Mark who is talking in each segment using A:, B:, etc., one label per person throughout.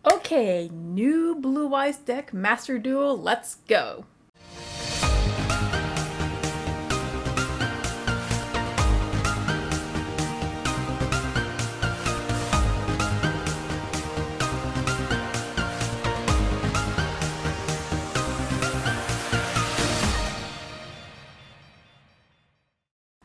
A: Okay, new Blue Eyes deck, Master Duel, let's go.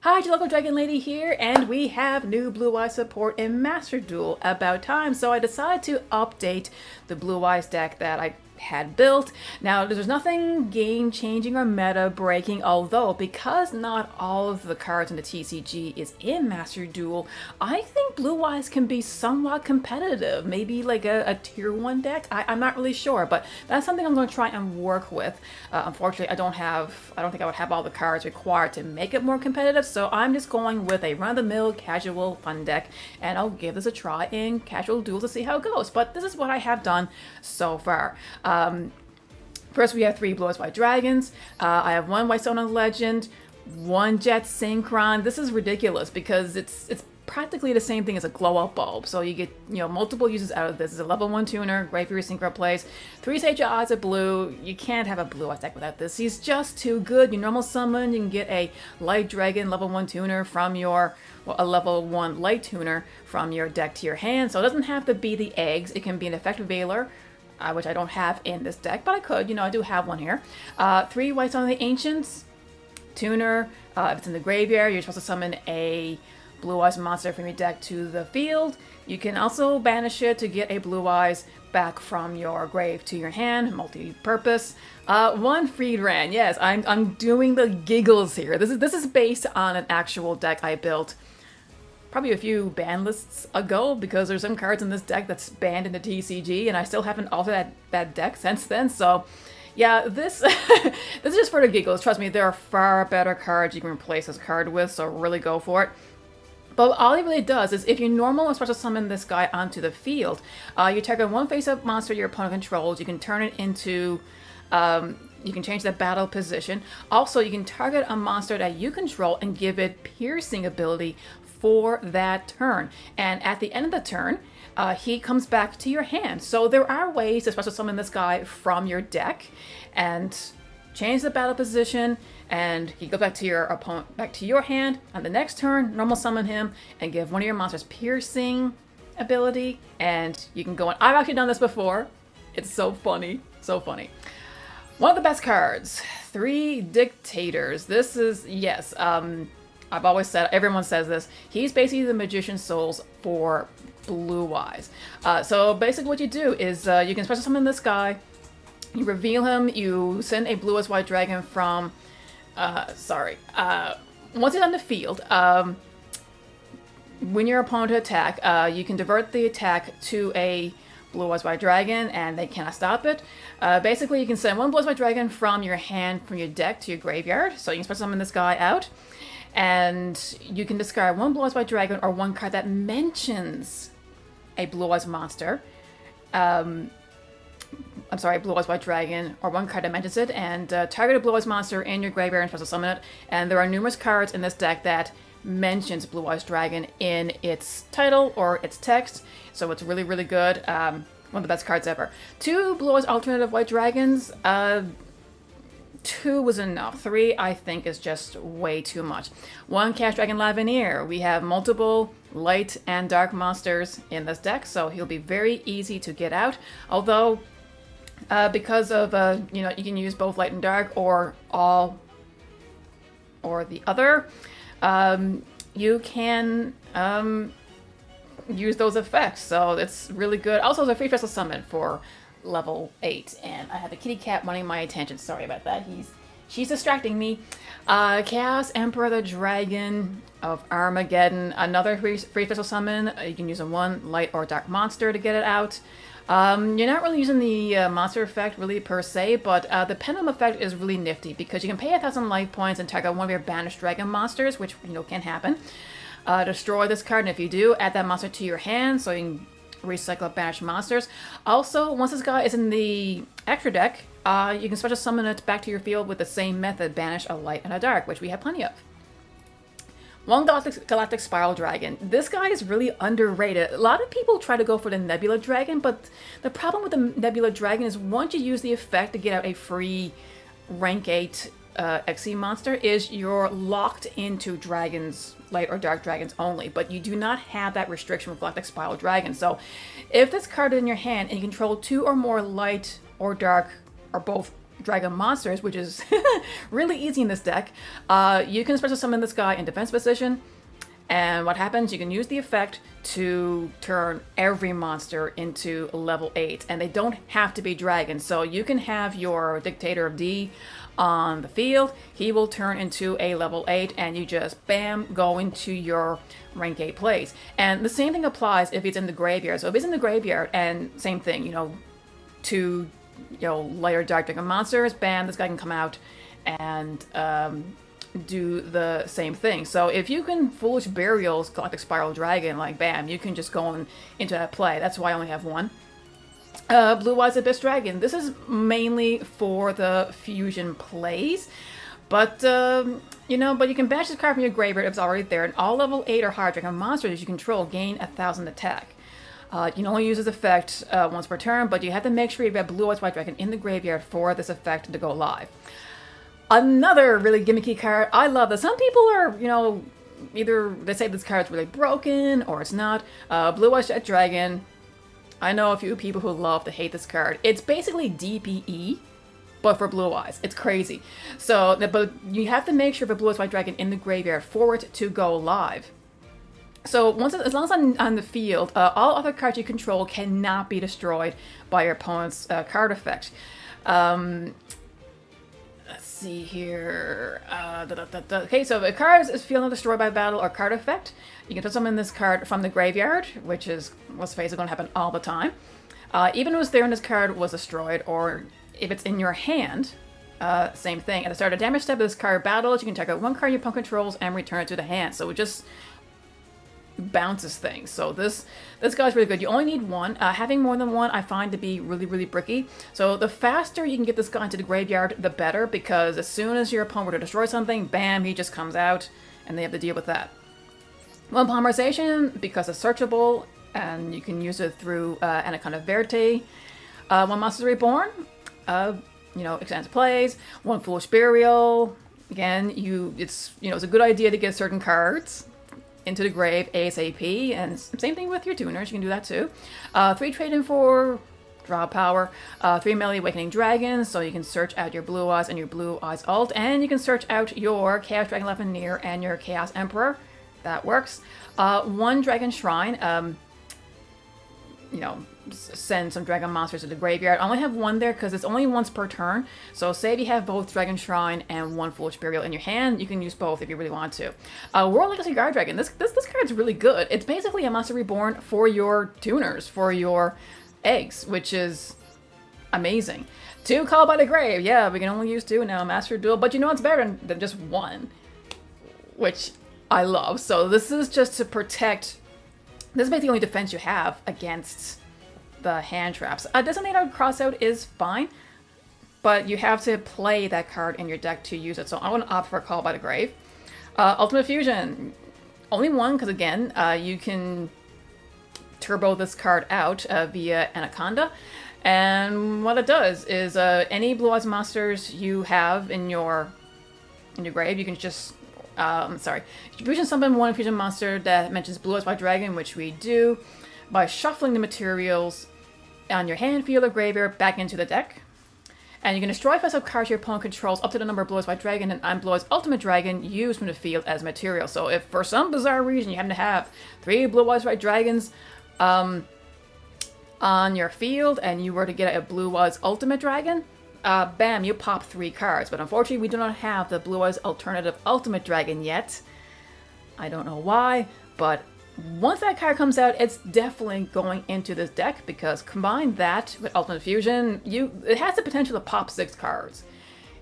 A: Hi, your local Dragon Lady here, and we have new Blue Eyes support in Master Duel. About time, so I decided to update the Blue Eyes deck that I had built. Now, there's nothing game-changing or meta-breaking, although because not all of the cards in the TCG is in Master Duel, I think Blue Eyes can be somewhat competitive. Maybe like a tier 1 deck? I'm not really sure, but that's something I'm going to try and work with. Unfortunately, I don't think I would have all the cards required to make it more competitive, so I'm just going with a run-of-the-mill casual fun deck, and I'll give this a try in casual duels to see how it goes. But this is what I have done so far. First, we have 3 Blue Eyes White Dragons. I have 1 White Stone of Legend, 1 Jet Synchron. This is ridiculous because it's practically the same thing as a glow-up bulb. So you get multiple uses out of this. It's a level 1 tuner, great for your synchro plays. 3 Sage of Odds of blue. You can't have a Blue Eyes deck without this. He's just too good. You normal summon, you can get a Light Dragon level 1 tuner from your, well, a level 1 light tuner from your deck to your hand. So it doesn't have to be the eggs. It can be an effective Veiler, which I don't have in this deck, but I could. I do have one here. 3 White Stone of the Ancients, tuner. If it's in the graveyard, you're supposed to summon a Blue Eyes monster from your deck to the field. You can also banish it to get a Blue Eyes back from your grave to your hand, multi-purpose. 1 Freed Ran. Yes, I'm doing the giggles here. This is based on an actual deck I built probably a few ban lists ago, because there's some cards in this deck that's banned in the TCG, and I still haven't altered that deck since then. So yeah, this this is just for the giggles. Trust me, there are far better cards you can replace this card with, so really go for it. But all it really does is, if you normal or special summon this guy onto the field, you target 1 face-up monster your opponent controls. You can turn it into, you can change the battle position. Also, you can target a monster that you control and give it piercing ability for that turn. And at the end of the turn, he comes back to your hand. So there are ways to special summon this guy from your deck and change the battle position, and he goes back to your opponent, back to your hand. On the next turn, normal summon him and give one of your monsters piercing ability, and you can go on. I've actually done this before. It's so funny, so funny. One of the best cards, 3 Dictators. This is, yes, I've always said, everyone says this, he's basically the Magician's Souls for Blue Eyes. So basically what you do is you can special summon this guy, you reveal him, you send a Blue Eyes White Dragon from, once he's on the field, when your opponent attack, you can divert the attack to a Blue Eyes White Dragon, and they cannot stop it. Basically, you can send 1 Blue Eyes White Dragon from your hand, from your deck to your graveyard, so you can special summon this guy out. And you can discard 1 Blue Eyes White Dragon or 1 card that mentions a Blue Eyes monster. Blue Eyes White Dragon or 1 card that mentions it, and target a Blue Eyes monster in your graveyard and special summon it. And there are numerous cards in this deck that mentions Blue Eyes Dragon in its title or its text, so it's really, really good. One of the best cards ever. 2 Blue Eyes Alternative White Dragons. 2 was enough. 3, I think, is just way too much. 1 Cash Dragon Lavineer. We have multiple light and dark monsters in this deck, so he'll be very easy to get out. Although, because of, you can use both light and dark, or all or the other, you can use those effects, so it's really good. Also, there's a free special summon for level 8, and I have a kitty cat wanting my attention. Sorry about that. She's distracting me. Chaos Emperor the Dragon of Armageddon, another free special summon. You can use a 1 light or dark monster to get it out. You're not really using the monster effect really per se, but the pendulum effect is really nifty because you can pay 1,000 life points and target 1 of your banished dragon monsters, which can happen. Destroy this card, and if you do, add that monster to your hand so you can recycle banished monsters. Also, once this guy is in the extra deck, you can special summon it back to your field with the same method, banish a light and a dark, which we have plenty of. One Galactic Spiral Dragon. This guy is really underrated. A lot of people try to go for the Nebula Dragon, but the problem with the Nebula Dragon is once you use the effect to get out a free rank 8 XE monster, is you're locked into dragons, light or dark dragons only, but you do not have that restriction with Galactic Spiral Dragon. So if this card is in your hand and you control 2 or more light or dark or both dragon monsters, which is really easy in this deck, you can special summon this guy in defense position, and what happens, you can use the effect to turn every monster into level 8, and they don't have to be dragons. So you can have your Dictator of D on the field, he will turn into a level 8, and you just bam, go into your rank 8 plays. And the same thing applies if it's in the graveyard. So if it's in the graveyard, and same thing, you know, to lighter dark dragon monsters, bam, this guy can come out and do the same thing. So if you can Foolish Burial's Galactic Spiral Dragon, like bam, you can just go into that play. That's why I only have one. Blue Eyes Abyss Dragon. This is mainly for the fusion plays, but you can banish this card from your graveyard if it's already there, and all level 8 or higher dragon monsters you control gain 1,000 attack. You can only use this effect once per turn, but you have to make sure you've got Blue Eyes White Dragon in the graveyard for this effect to go live. Another really gimmicky card. I love this. Some people are, either they say this card's really broken or it's not. Blue Eyes Jet Dragon. I know a few people who love to hate this card. It's basically DPE, but for Blue Eyes. It's crazy. So, but you have to make sure for Blue Eyes White Dragon in the graveyard for it to go live. So as long as on the field, all other cards you control cannot be destroyed by your opponent's card effect. Let's see here. Okay, so if a card is feeling destroyed by battle or card effect, you can put summon this card from the graveyard, which is, let's face it, going to happen all the time. Even if it was there and this card was destroyed, or if it's in your hand, same thing. At the start of damage step of this card battles, you can take out one card your opponent controls and return it to the hand. So it just bounces things. So this guy's really good. You only need one. Having more than one I find to be really, really bricky. So the faster you can get this guy into the graveyard, the better, because as soon as your opponent were to destroy something, bam, he just comes out and they have to deal with that. One Polymerization, because it's searchable and you can use it through Anaconda Verte. One Monsters Reborn, extended plays. One Foolish Burial. Again, it's a good idea to get certain cards into the grave ASAP, and same thing with your tuners, you can do that too. 3 trade-in for draw power, 3 melee Awakening Dragons, so you can search out your Blue Eyes and your Blue Eyes ult, and you can search out your Chaos Dragon Lavanier and your Chaos Emperor. That works. 1 Dragon Shrine, send some dragon monsters to the graveyard. I only have one there because it's only once per turn. So say if you have both Dragon Shrine and 1 Foolish Burial in your hand, you can use both if you really want to. World Legacy Guard Dragon. This card's really good. It's basically a Monster Reborn for your tuners, for your eggs, which is amazing. 2 Called by the Grave. Yeah, we can only use 2 now, Master Duel. But it's better than just 1, which I love. So this is just to protect. This is basically the only defense you have against the hand traps. Designated Crossout is fine, but you have to play that card in your deck to use it. So I want to opt for Call by the Grave. Ultimate Fusion, only 1, because again, you can turbo this card out via Anaconda. And what it does is any Blue Eyes monsters you have in your grave, you can just fusion summon 1 fusion monster that mentions Blue Eyes White Dragon, which we do by shuffling the materials on your hand, field, or graveyard back into the deck. And you can destroy face-up cards your opponent controls up to the number of Blue Eyes White Dragon and Blue Eyes Ultimate Dragon used from the field as material. So if for some bizarre reason you happen to have 3 Blue Eyes White Dragons on your field and you were to get a Blue Eyes Ultimate Dragon, bam, you pop 3 cards. But unfortunately, we do not have the Blue Eyes Alternative Ultimate Dragon yet. I don't know why, but once that card comes out, it's definitely going into this deck, because combine that with Ultimate Fusion, it has the potential to pop 6 cards.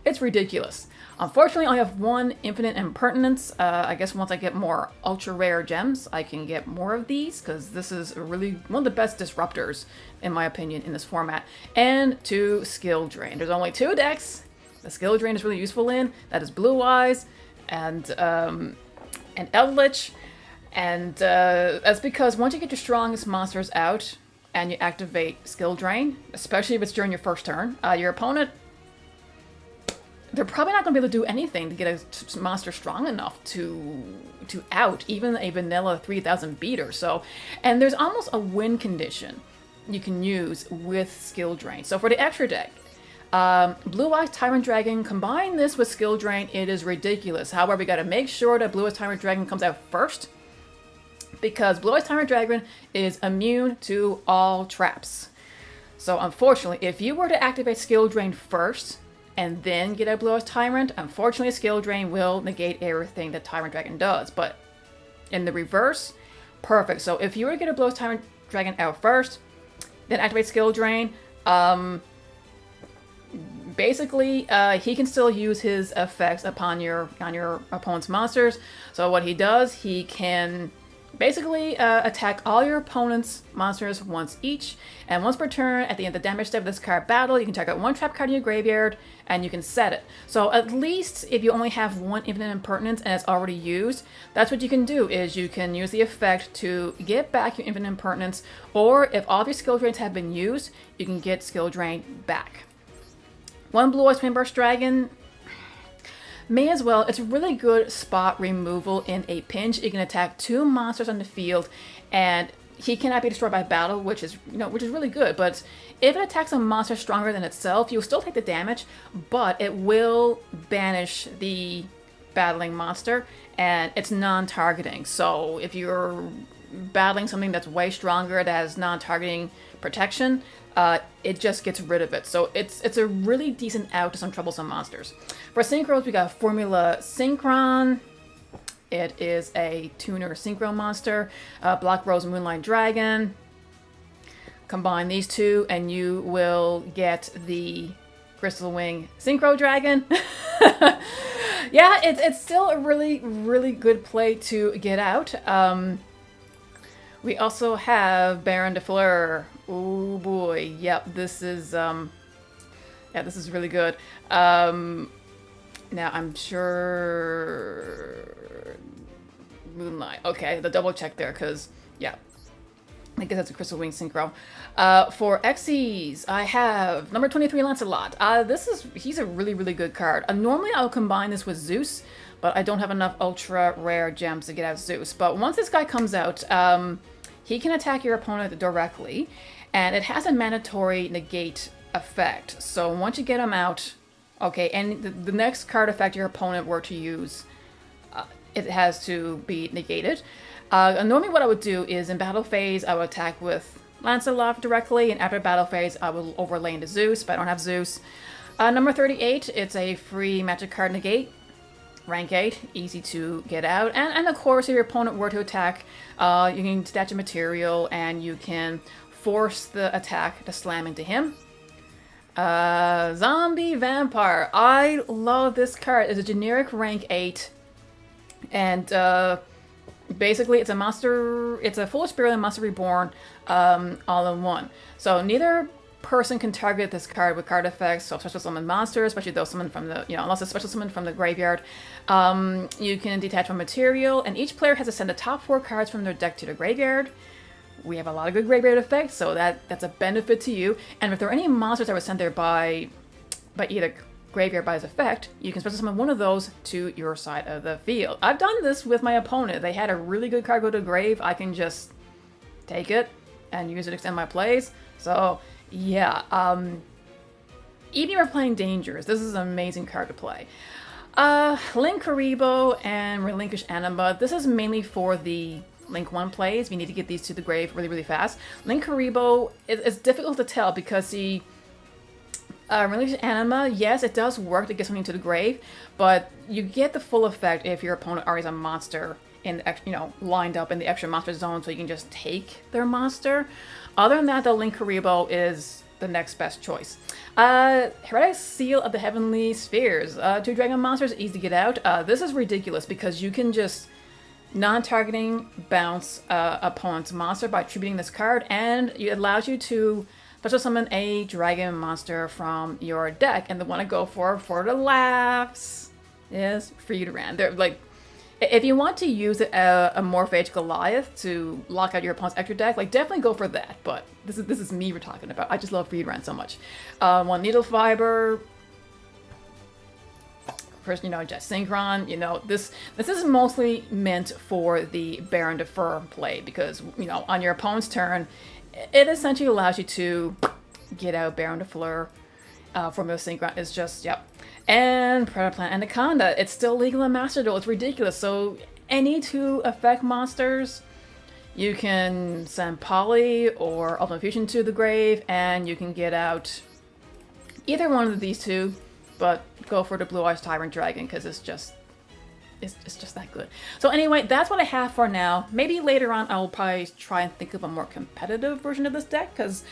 A: It's ridiculous. Unfortunately, I have 1 Infinite Impertinence. I guess once I get more ultra rare gems, I can get more of these, because this is really one of the best disruptors, in my opinion, in this format. And 2 Skill Drain. There's only 2 decks the Skill Drain is really useful in. That is Blue Eyes and and Eldritch. And that's because once you get your strongest monsters out and you activate Skill Drain, especially if it's during your first turn, your opponent, they're probably not going to be able to do anything to get a monster strong enough to out even a vanilla 3000 beater. So, and there's almost a win condition you can use with Skill Drain. So for the extra deck, Blue Eyes Tyrant Dragon, combine this with Skill Drain, it is ridiculous. However, we got to make sure that Blue Eyes Tyrant Dragon comes out first, because Blue Eyes Tyrant Dragon is immune to all traps. So unfortunately, if you were to activate Skill Drain first and then get a Blue Eyes Tyrant, unfortunately Skill Drain will negate everything that Tyrant Dragon does. But in the reverse, perfect. So if you were to get a Blue Eyes Tyrant Dragon out first, then activate Skill Drain, basically, he can still use his effects on your opponent's monsters. So what he does, he can basically attack all your opponent's monsters once each, and once per turn, at the end of the damage step of this card battle, you can target one trap card in your graveyard, and you can set it. So at least if you only have one Infinite Impertinence and it's already used, that's what you can do, is you can use the effect to get back your Infinite Impertinence, or if all of your Skill Drains have been used, you can get Skill Drain back. One Blue Eyes Twinburst Dragon, may as well. It's a really good spot removal in a pinch. You can attack two monsters on the field, and he cannot be destroyed by battle, which is really good. But if it attacks a monster stronger than itself, you'll still take the damage, but it will banish the battling monster, and it's non-targeting. So if you're battling something that's way stronger that has non-targeting protection, it just gets rid of it. So it's a really decent out to some troublesome monsters. For synchros, we got Formula Synchron. It is a tuner synchro monster. Black Rose Moonlight Dragon. Combine these two and you will get the Crystal Wing Synchro Dragon. Yeah, it's still a really, really good play to get out. We also have Baron de Fleur. Oh boy, yep, this is this is really good. Now I'm sure Moonlight. Okay, the double check there, because yeah, I guess that's a Crystal Wing Synchro. For Xyz, I have number 23 Lancelot. He's a really, really good card. Normally I'll combine this with Zeus, but I don't have enough ultra rare gems to get out Zeus. But once this guy comes out, he can attack your opponent directly, and it has a mandatory negate effect. So once you get him out, okay, and the next card effect your opponent were to use, it has to be negated. Normally what I would do is in battle phase, I would attack with Lancelot directly, and after battle phase, I will overlay into Zeus, but I don't have Zeus. Number 38, it's a free magic card negate. Rank 8, easy to get out. And of course, if your opponent were to attack, you can detach a material and you can force the attack to slam into him. Zombie Vampire. I love this card. It's a generic rank 8. And basically, it's a monster. It's a Foolish Spirit and Monster Reborn all in one. So neither person can target this card with card effects, so special summon monsters, especially those summoned from the, unless it's special summoned from the graveyard. You can detach one material, and each player has to send the top 4 cards from their deck to the graveyard. We have a lot of good graveyard effects, so that's a benefit to you. And if there are any monsters that were sent there by either graveyard by his effect, you can special summon one of those to your side of the field. I've done this with my opponent. They had a really good card go to the grave. I can just take it and use it to extend my plays. So yeah, even if you're playing Dangers, this is an amazing card to play. Link Karibo and Relinquish Anima. This is mainly for the Link 1 plays. We need to get these to the grave really, really fast. Link Karibo is difficult to tell because the Relinquish Anima, yes, it does work to get something to the grave, but you get the full effect if your opponent already has a monster in the, lined up in the extra monster zone, so you can just take their monster. Other than that, the Link Karibo is the next best choice. Heretic Seal of the Heavenly Spheres. 2 dragon monsters, easy to get out. This is ridiculous because you can just non-targeting bounce opponent's monster by attributing this card, and it allows you to special summon a dragon monster from your deck. And the one I go for the laughs is Friederan. They're like, If you want to use a Morphage Goliath to lock out your opponent's extra deck, like definitely go for that. But this is me we're talking about. I just love Reed Run so much. One Needle Fiber. First, just Synchron. This is mostly meant for the Baron de Fur play because on your opponent's turn, it essentially allows you to get out Baron de Fleur. Formula Synchron is just, yep. And Predator Plant Anaconda. It's still legal in Master Duel. It's ridiculous. So any 2 effect monsters, you can send Poly or Ultimate Fusion to the grave, and you can get out either one of these 2, but go for the Blue Eyes Tyrant Dragon because it's just that good. So anyway, that's what I have for now. Maybe later on I'll probably try and think of a more competitive version of this deck because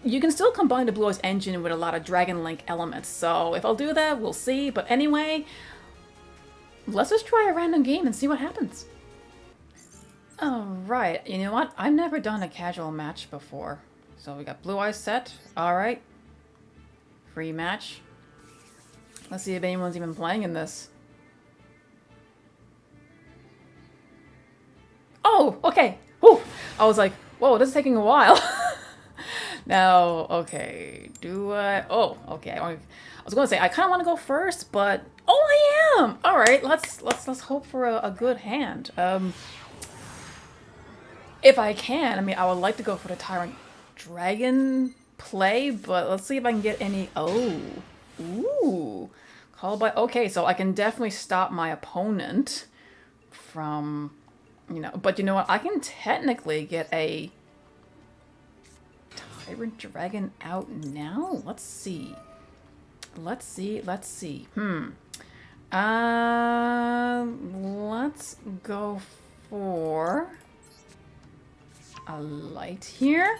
A: you can still combine the Blue Eyes engine with a lot of Dragon Link elements. So if I'll do that, we'll see. But anyway, let's just try a random game and see what happens. Alright, you know what? I've never done a casual match before. So we got Blue Eyes set. Alright. Free match. Let's see if anyone's even playing in this. Oh, okay. Whew. I was like, whoa, this is taking a while. Now, okay, do I? Oh, okay. I was going to say I kind of want to go first, but oh, I am. All right, let's hope for a good hand. If I can, I mean, I would like to go for the Tyrant Dragon play, but let's see if I can get any. Oh, ooh, call by. Okay, so I can definitely stop my opponent from. But you know what? I can technically get a Tyrant Dragon out now. Let's see. Let's see. Let's go for a light here.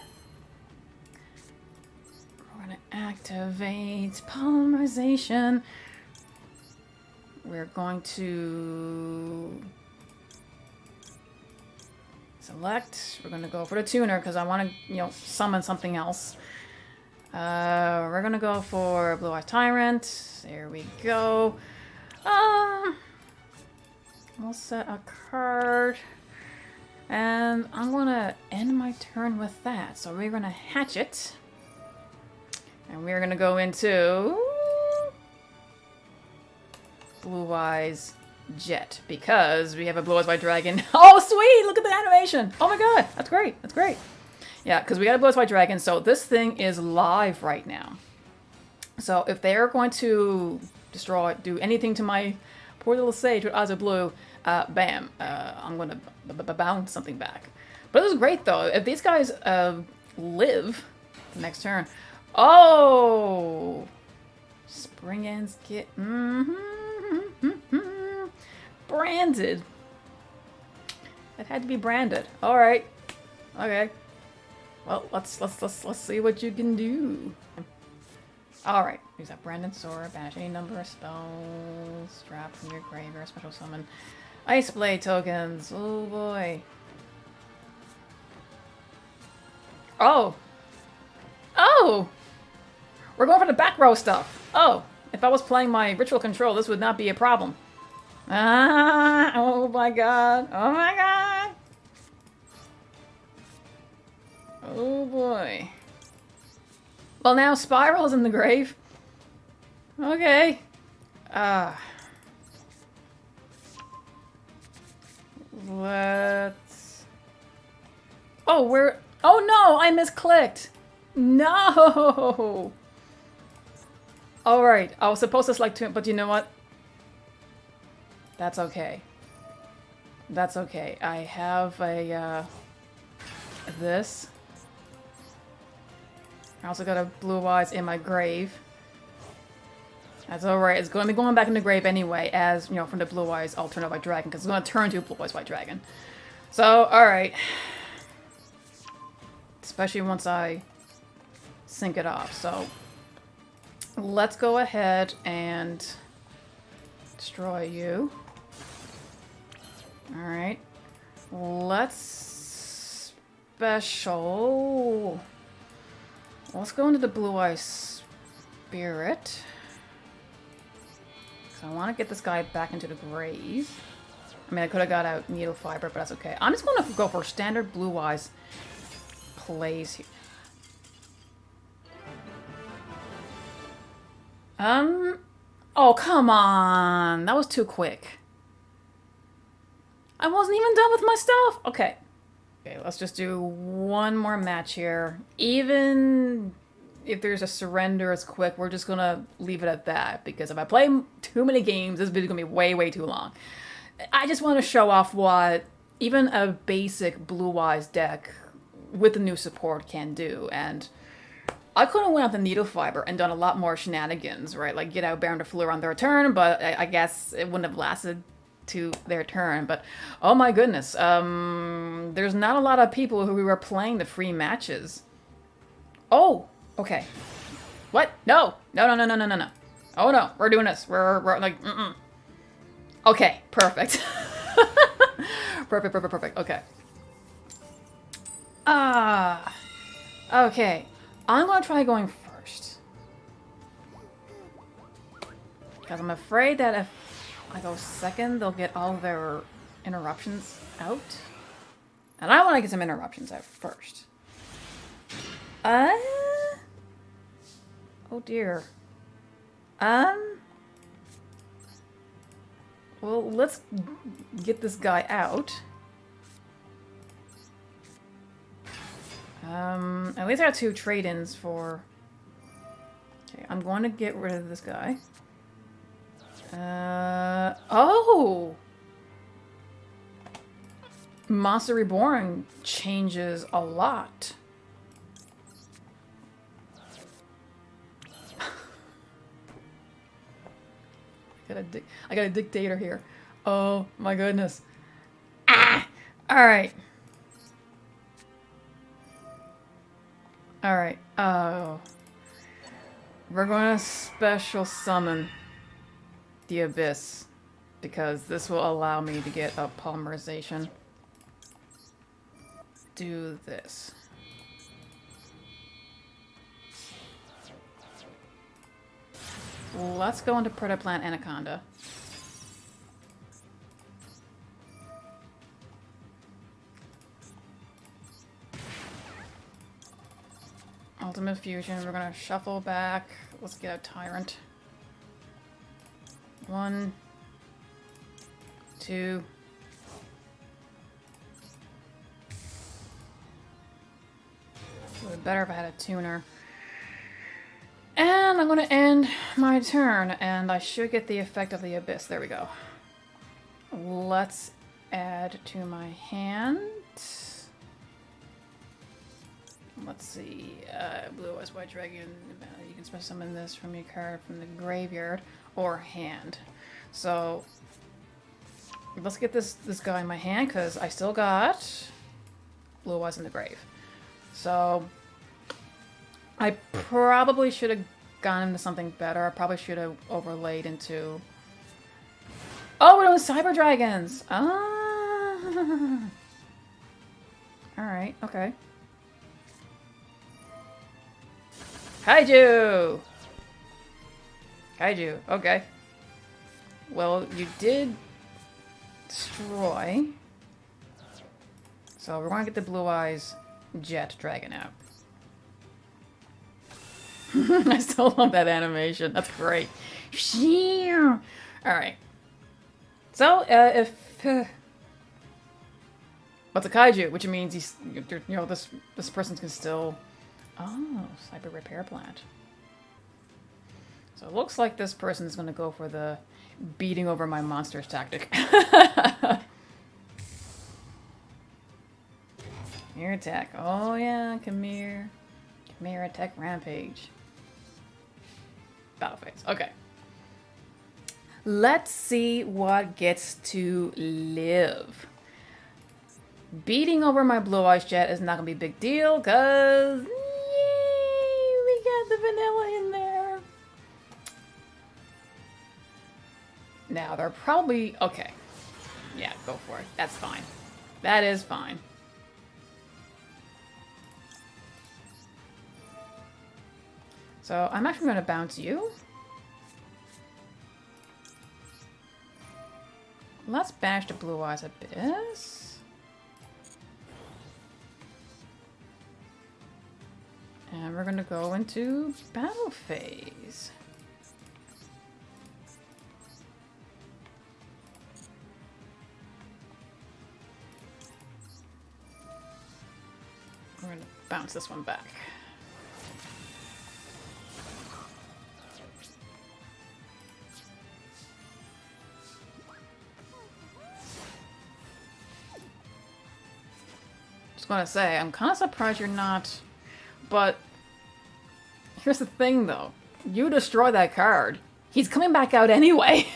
A: We're gonna activate polymerization. We're going to select. We're gonna go for the tuner because I want to, summon something else. We're gonna go for Blue Eyes Tyrant. There we go. We'll set a card, and I'm gonna end my turn with that. So we're gonna hatch it, and we're gonna go into Blue Eyes Jet because we have a Blue Eyes White Dragon. Oh, sweet! Look at the animation. Oh my god, that's great. That's great. Yeah, because we got a Blue Eyes White Dragon, so this thing is live right now. So if they're going to do anything to my poor little Sage with Eyes of Blue, bam, I'm going to bounce something back. But this is great though. If these guys live the next turn, oh, Spring Ends get branded. It had to be branded. All right. Okay. Well, let's see what you can do. All right. Use that branded sword. Banish any number of spells. Drop from your graveyard. Special summon. Ice Blade tokens. Oh boy. Oh. Oh. We're going for the back row stuff. Oh. If I was playing my ritual control, this would not be a problem. Ah, oh my god. Oh my god. Oh boy. Well, now Spiral's in the grave. Okay. Let's... Oh, we're... Oh no, I misclicked. No. Alright, I was supposed to select two, but you know what? That's okay. That's okay. I have a, this. I also got a Blue Eyes in my grave. That's alright. It's going to be going back in the grave anyway, as, from the Blue Eyes Alternate White Dragon, because it's going to turn to a Blue Eyes White Dragon. So, alright. Especially once I sync it off. So, let's go ahead and destroy you. Alright. Let's special. Let's go into the Blue Eyes Spirit. So I want to get this guy back into the grave. I mean, I could have got out needle fiber, but that's okay. I'm just going to go for standard Blue Eyes plays here. Oh, come on. That was too quick. I wasn't even done with my stuff. Okay. Okay, let's just do one more match here. Even if there's a surrender as quick, we're just gonna leave it at that. Because if I play too many games, this video is gonna be way, way too long. I just want to show off what even a basic Blue Eyes deck with the new support can do. And I could have went up the needle fiber and done a lot more shenanigans, right? Like get out Baron de Fleur on their turn, but I guess it wouldn't have lasted to their turn. But oh my goodness, there's not a lot of people who are playing the free matches. Oh, okay. What? No, no, no, no, no, no, no, no. Oh no, we're doing this. We're like, Okay, perfect. Perfect, perfect, perfect. Okay. Okay. I'm gonna try going first. Because I'm afraid that if I go second, they'll get all their interruptions out. And I want to get some interruptions out first. Oh dear. Well, let's get this guy out. At least I got 2 trade-ins for... Okay, I'm going to get rid of this guy. Oh! Monster Reborn changes a lot. I got a dictator here. Oh my goodness. Ah! Alright. Alright. Oh. We're going to special summon the Abyss. Because this will allow me to get a polymerization. Do this. Let's go into Protoplant Anaconda. Ultimate Fusion, we're gonna shuffle back. Let's get a Tyrant. 1, 2. It would be better if I had a tuner. And I'm gonna end my turn, and I should get the effect of the Abyss. There we go. Let's add to my hand. Let's see. Blue Eyes White Dragon. You can special summon this from your card from the graveyard or hand. So let's get this guy in my hand because I still got Blue Eyes in the grave. So I probably should have gone into something better. I probably should have overlaid into... Oh, we're doing Cyber Dragons! Ah! Alright, okay. Kaiju! Kaiju, okay. Well, you did destroy. So we're going to get the Blue Eyes Jet Dragon out. I still love that animation. That's great. Alright. So, if... what's a kaiju? Which means he's... You know, this person can still... Oh, Cyber Repair Plant. So it looks like this person is going to go for the beating over my monsters tactic. Khmer attack. Oh yeah, Khmer. Khmer attack rampage. Battle phase. Okay. Let's see what gets to live. Beating over my Blue Eyes Jet is not going to be a big deal, because... Yay! We got the vanilla in there. Now, they're probably... Okay. Yeah, go for it. That's fine. That is fine. So, I'm actually going to bounce you. Let's banish the Blue Eyes Abyss. And we're gonna go into battle phase. We're gonna bounce this one back. Just gonna say, I'm kind of surprised you're not, but here's the thing though. You destroy that card, he's coming back out anyway.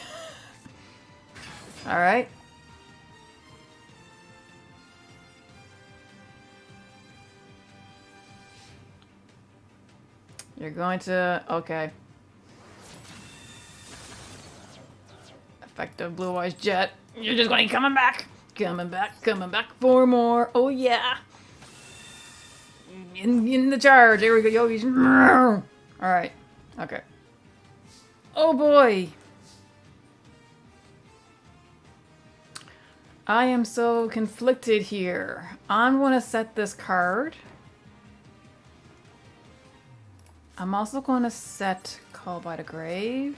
A: Alright? You're going to... okay. Effective Blue Eyes Jet. You're just going to keep coming back. Coming back for more. Oh yeah. In the charge. There we go, yogis. Alright. Okay. Oh boy. I am so conflicted here. I'm going to set this card. I'm also going to set Call by the Grave.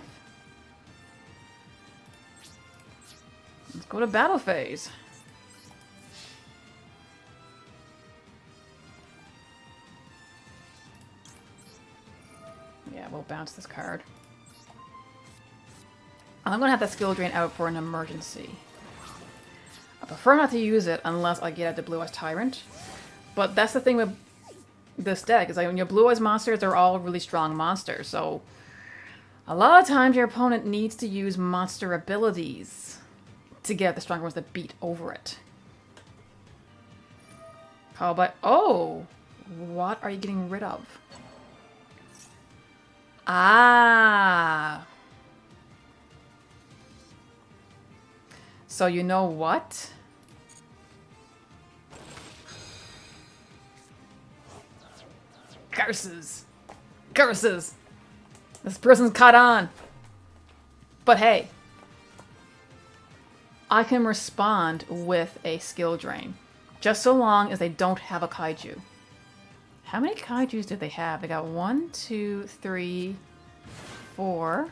A: Let's go to battle phase. Yeah, we'll bounce this card. I'm going to have that skill drain out for an emergency. I prefer not to use it unless I get at the Blue Eyes Tyrant. But that's the thing with this deck, is like when your Blue Eyes monsters, they're all really strong monsters. So a lot of times your opponent needs to use monster abilities to get the stronger ones that beat over it. How about... oh! What are you getting rid of? Ah! So you know what? Curses! Curses! This person's caught on! But hey, I can respond with a skill drain. Just so long as they don't have a kaiju. How many kaijus do they have? They got 1, 2, 3, 4.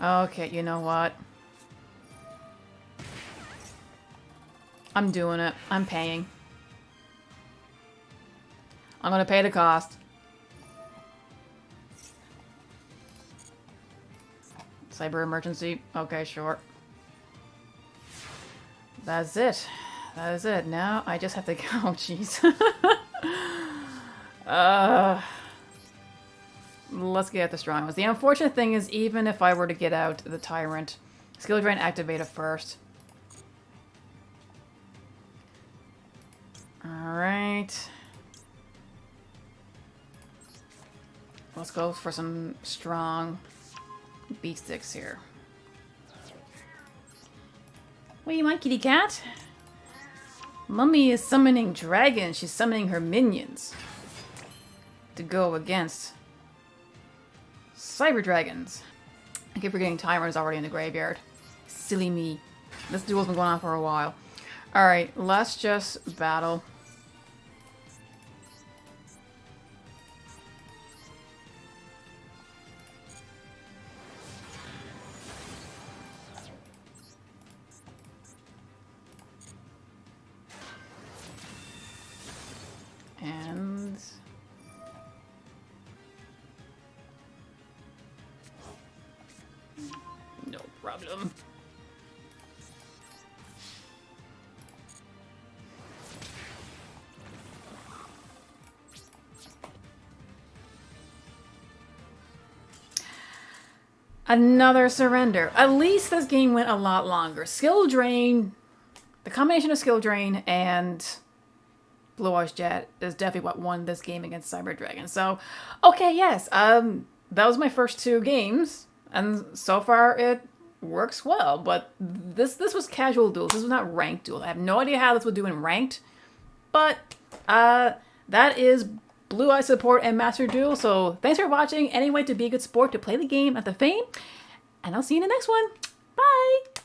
A: Okay, you know what? I'm doing it. I'm paying. I'm gonna pay the cost. Cyber emergency. Okay, sure. That's it. That is it. Now I just have to go. Oh, jeez. Let's get at the strong ones. The unfortunate thing is, even if I were to get out the Tyrant, skill drain activate it first. Alright. Let's go for some strong beat sticks here. What do you want, kitty cat? Mummy is summoning dragons. She's summoning her minions to go against cyber dragons. I keep forgetting Tyrant is already in the graveyard. Silly me. This duel's been going on for a while. Alright, let's just battle. And no problem. Another surrender. At least this game went a lot longer. Skill drain, the combination of skill drain and Blue Eyes Jet is definitely what won this game against Cyber Dragon. So, okay, yes, that was my first 2 games, and so far it works well. But this was casual duels. This was not ranked duel. I have no idea how this would do in ranked, but that is Blue Eye Support and Master Duel. So thanks for watching. Anyway, to be a good sport, to play the game at the fame, and I'll see you in the next one. Bye!